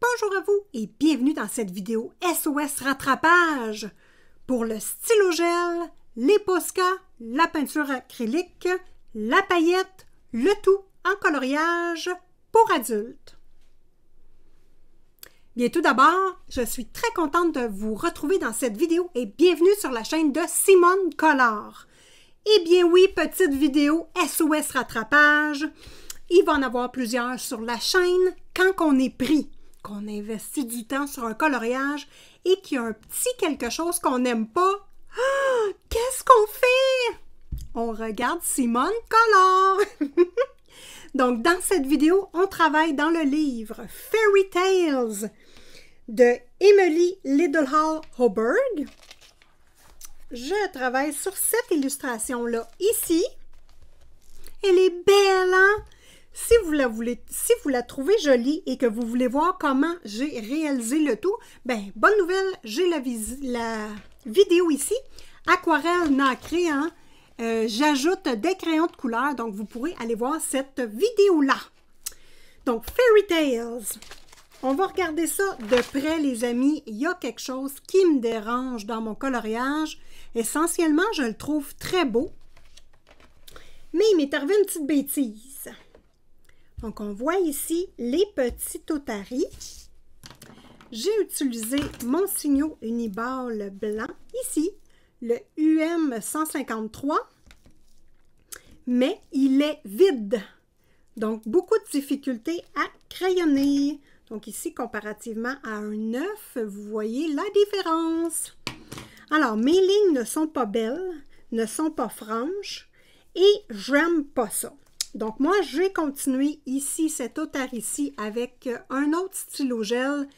Bonjour à vous et bienvenue dans cette vidéo SOS rattrapage pour le stylo gel, les Posca, la peinture acrylique, la paillette, le tout en coloriage pour adultes. Bien, tout d'abord, je suis très contente de vous retrouver dans cette vidéo et bienvenue sur la chaîne de Simone Collard. Eh bien oui, petite vidéo SOS rattrapage. Il va en avoir plusieurs sur la chaîne quand on est pris, qu'on investit du temps sur un coloriage et qu'il y a un petit quelque chose qu'on n'aime pas. Ah, qu'est-ce qu'on fait? On regarde Simone Collard. Donc, dans cette vidéo, on travaille dans le livre Fairy Tales de Emily Liddell-Hall-Hoberg. Je travaille sur cette illustration-là ici. Elle est belle, hein? Si vous la trouvez jolie et que vous voulez voir comment j'ai réalisé le tout, ben bonne nouvelle, j'ai la vidéo ici. Aquarelle nacrée, hein? J'ajoute des crayons de couleur, donc vous pourrez aller voir cette vidéo-là. Donc, Fairy Tales. On va regarder ça de près, les amis. Il y a quelque chose qui me dérange dans mon coloriage. Essentiellement, je le trouve très beau. Mais il m'est arrivé une petite bêtise. Donc, on voit ici les petits otaries. J'ai utilisé mon signaux Uniball blanc, ici, le UM 153, mais il est vide. Donc, beaucoup de difficultés à crayonner. Donc, ici, comparativement à un 9, vous voyez la différence. Alors, mes lignes ne sont pas belles, ne sont pas franches et j'aime pas ça. Donc, moi, j'ai continué ici, cet otarie-ci, avec un autre stylo gel,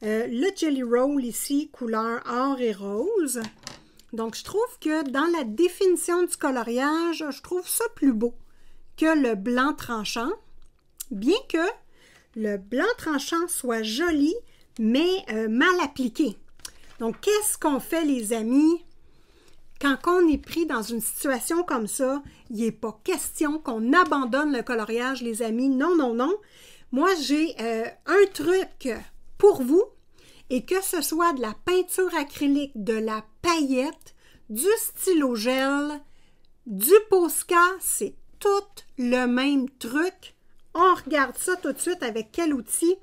le Jelly Roll ici, couleur or et rose. Donc, je trouve que dans la définition du coloriage, je trouve ça plus beau que le blanc tranchant, bien que le blanc tranchant soit joli, mais mal appliqué. Donc, qu'est-ce qu'on fait, les amis? Quand on est pris dans une situation comme ça, il n'est pas question qu'on abandonne le coloriage, les amis. Non, non, non. Moi, j'ai un truc pour vous, et que ce soit de la peinture acrylique, de la paillette, du stylo gel, du Posca, c'est tout le même truc. On regarde ça tout de suite avec quel outil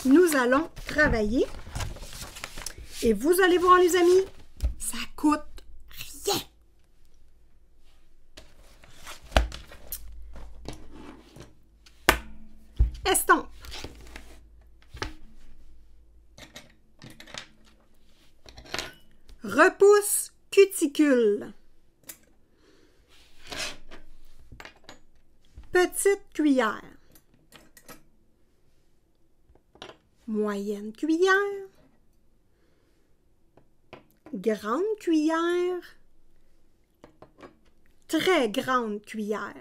nous allons travailler. Et vous allez voir, les amis, ça coûte rien. Estompe. Repousse cuticule. Petite cuillère. Moyenne cuillère. Grande cuillère. Très grande cuillère.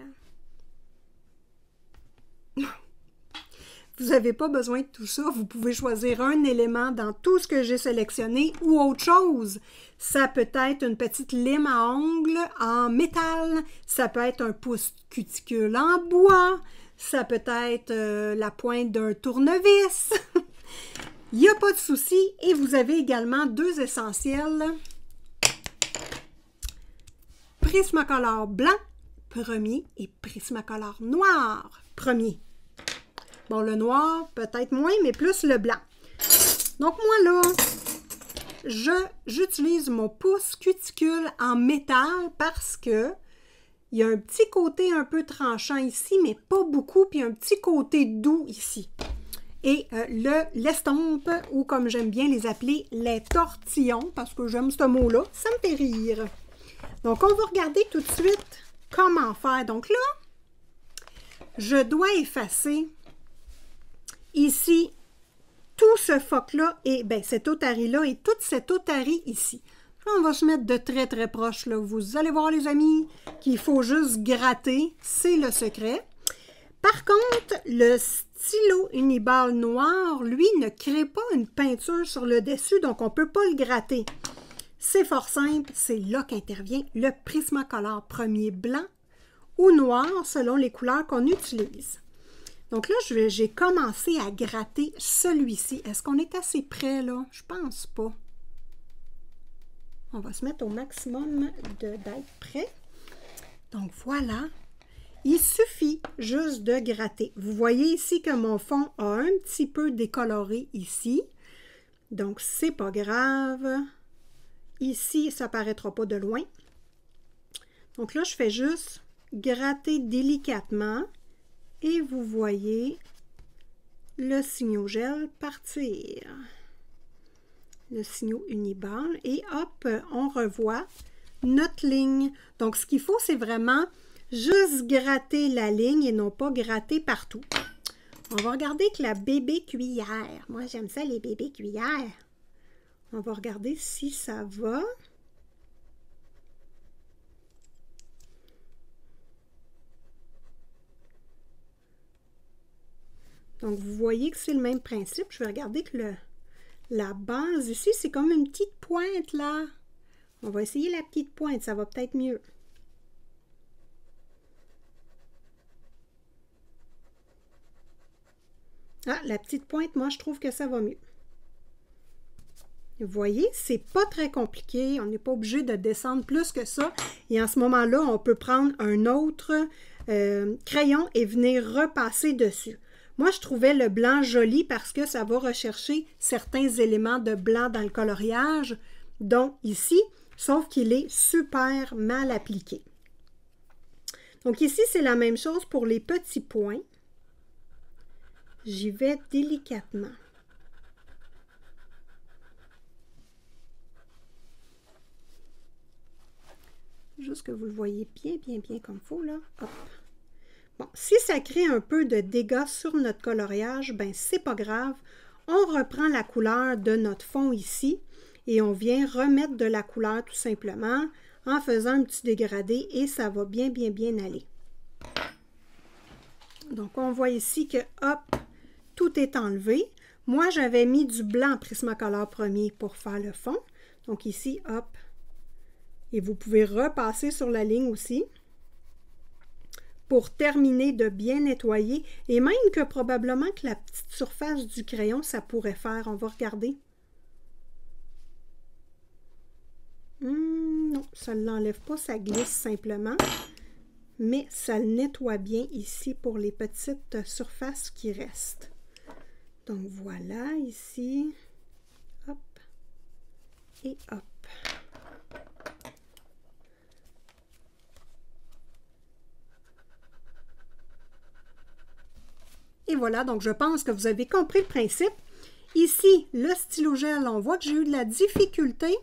Vous n'avez pas besoin de tout ça. Vous pouvez choisir un élément dans tout ce que j'ai sélectionné ou autre chose. Ça peut être une petite lime à ongles en métal. Ça peut être un pouce cuticule en bois. Ça peut être la pointe d'un tournevis. Il n'y a pas de souci. Et vous avez également deux essentiels. Prismacolor blanc, premier, et Prismacolor noir, premier. Bon, le noir, peut-être moins, mais plus le blanc. Donc, moi, là, j'utilise mon pouce cuticule en métal parce que il y a un petit côté un peu tranchant ici, mais pas beaucoup, puis un petit côté doux ici. Et l'estompe, ou comme j'aime bien les appeler, les tortillons, parce que j'aime ce mot-là, ça me fait rire. Donc, on va regarder tout de suite comment faire. Donc là, je dois effacer ici tout ce phoque-là, et bien, cet otarie-là et toute cette otarie ici. On va se mettre de très, très proche, là. Vous allez voir, les amis, qu'il faut juste gratter. C'est le secret. Par contre, le stylo Uniball noir, lui, ne crée pas une peinture sur le dessus, donc on ne peut pas le gratter. C'est fort simple, c'est là qu'intervient le Prismacolor premier blanc ou noir, selon les couleurs qu'on utilise. Donc là, j'ai commencé à gratter celui-ci. Est-ce qu'on est assez près, là? Je pense pas. On va se mettre au maximum d'être prêt. Donc voilà. Il suffit juste de gratter. Vous voyez ici que mon fond a un petit peu décoloré ici. Donc, c'est pas grave. Ici, ça ne paraîtra pas de loin. Donc là, je fais juste gratter délicatement. Et vous voyez le signaux gel partir. Le signaux Uniball. Et hop, on revoit notre ligne. Donc, ce qu'il faut, c'est vraiment juste gratter la ligne et non pas gratter partout. On va regarder avec la bébé cuillère. Moi, j'aime ça, les bébés cuillères. On va regarder si ça va. Donc, vous voyez que c'est le même principe. Je vais regarder que la base ici, c'est comme une petite pointe, là. On va essayer la petite pointe, ça va peut-être mieux. Ah, la petite pointe, moi, je trouve que ça va mieux. Vous voyez, c'est pas très compliqué. On n'est pas obligé de descendre plus que ça. Et en ce moment-là, on peut prendre un autre crayon et venir repasser dessus. Moi, je trouvais le blanc joli parce que ça va rechercher certains éléments de blanc dans le coloriage, dont ici, sauf qu'il est super mal appliqué. Donc ici, c'est la même chose pour les petits points. J'y vais délicatement. Juste que vous le voyez bien comme il faut, là. Hop. Bon, si ça crée un peu de dégâts sur notre coloriage, ben c'est pas grave. On reprend la couleur de notre fond ici et on vient remettre de la couleur tout simplement en faisant un petit dégradé et ça va bien aller. Donc, on voit ici que, hop, tout est enlevé. Moi, j'avais mis du blanc Prismacolor premier pour faire le fond. Donc ici, hop. Et vous pouvez repasser sur la ligne aussi pour terminer de bien nettoyer. Et même que probablement que la petite surface du crayon, ça pourrait faire. On va regarder. Non, ça ne l'enlève pas, ça glisse simplement. Mais ça le nettoie bien ici pour les petites surfaces qui restent. Donc voilà, ici, hop, et hop. Et voilà, donc je pense que vous avez compris le principe. Ici, le stylo gel, on voit que j'ai eu de la difficulté.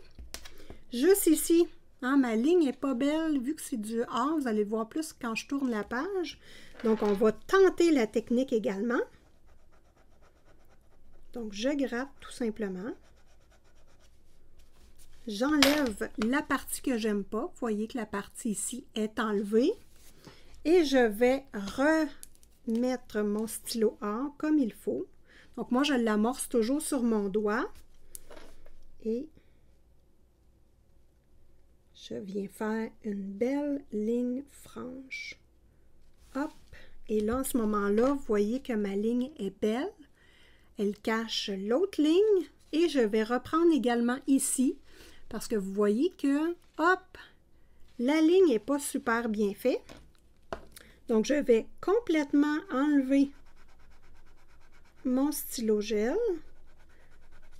Juste ici, hein, ma ligne n'est pas belle, vu que c'est du A, vous allez le voir plus quand je tourne la page. Donc, on va tenter la technique également. Donc, je gratte tout simplement. J'enlève la partie que j'aime pas. Vous voyez que la partie ici est enlevée. Et je vais remettre mon stylo A comme il faut. Donc, moi, je l'amorce toujours sur mon doigt. Et je viens faire une belle ligne franche. Hop! Et là, à ce moment-là, vous voyez que ma ligne est belle. Elle cache l'autre ligne et je vais reprendre également ici parce que vous voyez que, hop, la ligne n'est pas super bien faite. Donc, je vais complètement enlever mon stylo gel.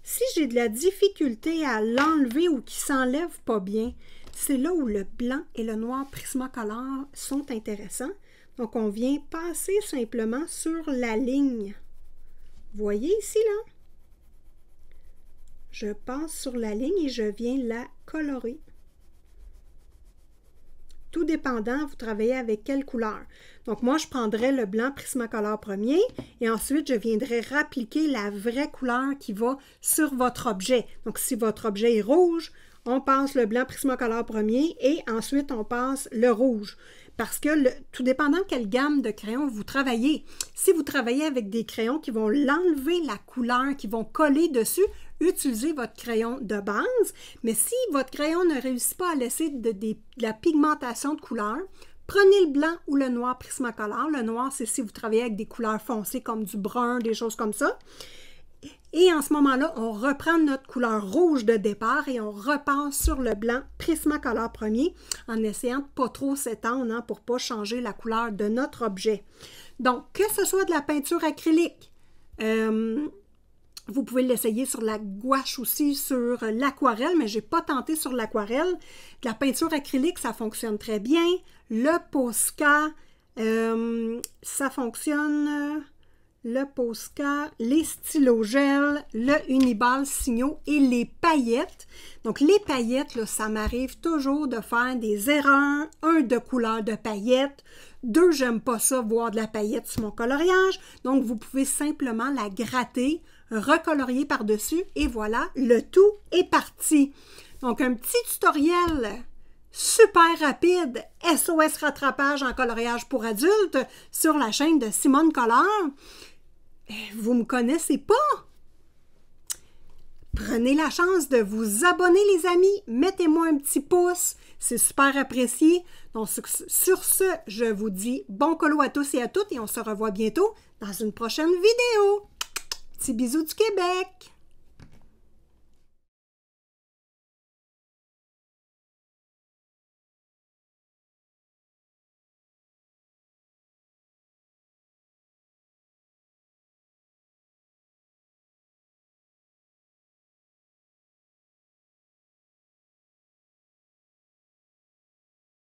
Si j'ai de la difficulté à l'enlever ou qu'il ne s'enlève pas bien, c'est là où le blanc et le noir Prismacolor sont intéressants. Donc, on vient passer simplement sur la ligne. Vous voyez ici, là? Je passe sur la ligne et je viens la colorer. Tout dépendant, vous travaillez avec quelle couleur. Donc, moi, je prendrais le blanc Prismacolor premier et ensuite, je viendrai rappliquer la vraie couleur qui va sur votre objet. Donc, si votre objet est rouge, on passe le blanc Prismacolor premier et ensuite, on passe le rouge. Parce que tout dépendant de quelle gamme de crayons vous travaillez. Si vous travaillez avec des crayons qui vont l'enlever la couleur, qui vont coller dessus, utilisez votre crayon de base. Mais si votre crayon ne réussit pas à laisser de la pigmentation de couleur, Prenez le blanc ou le noir Prismacolor. Le noir, c'est si vous travaillez avec des couleurs foncées comme du brun, des choses comme ça. Et en ce moment-là, on reprend notre couleur rouge de départ et on repart sur le blanc Prismacolor premier en essayant de ne pas trop s'étendre pour ne pas changer la couleur de notre objet. Donc, que ce soit de la peinture acrylique, vous pouvez l'essayer sur la gouache aussi, sur l'aquarelle, mais je n'ai pas tenté sur l'aquarelle. De la peinture acrylique, ça fonctionne très bien. Le Posca, ça fonctionne... Le Posca, les stylos gel, le Uniball Signaux et les paillettes. Donc, les paillettes, là, ça m'arrive toujours de faire des erreurs. Un, de couleur de paillettes. Deux, j'aime pas ça, voir de la paillette sur mon coloriage. Donc, vous pouvez simplement la gratter, recolorier par-dessus et voilà, le tout est parti. Donc, un petit tutoriel super rapide, SOS rattrapage en coloriage pour adultes sur la chaîne de Simone Color. Vous me connaissez pas? Prenez la chance de vous abonner, les amis. Mettez-moi un petit pouce. C'est super apprécié. Donc, sur ce, je vous dis bon colo à tous et à toutes et on se revoit bientôt dans une prochaine vidéo. Petit bisou du Québec!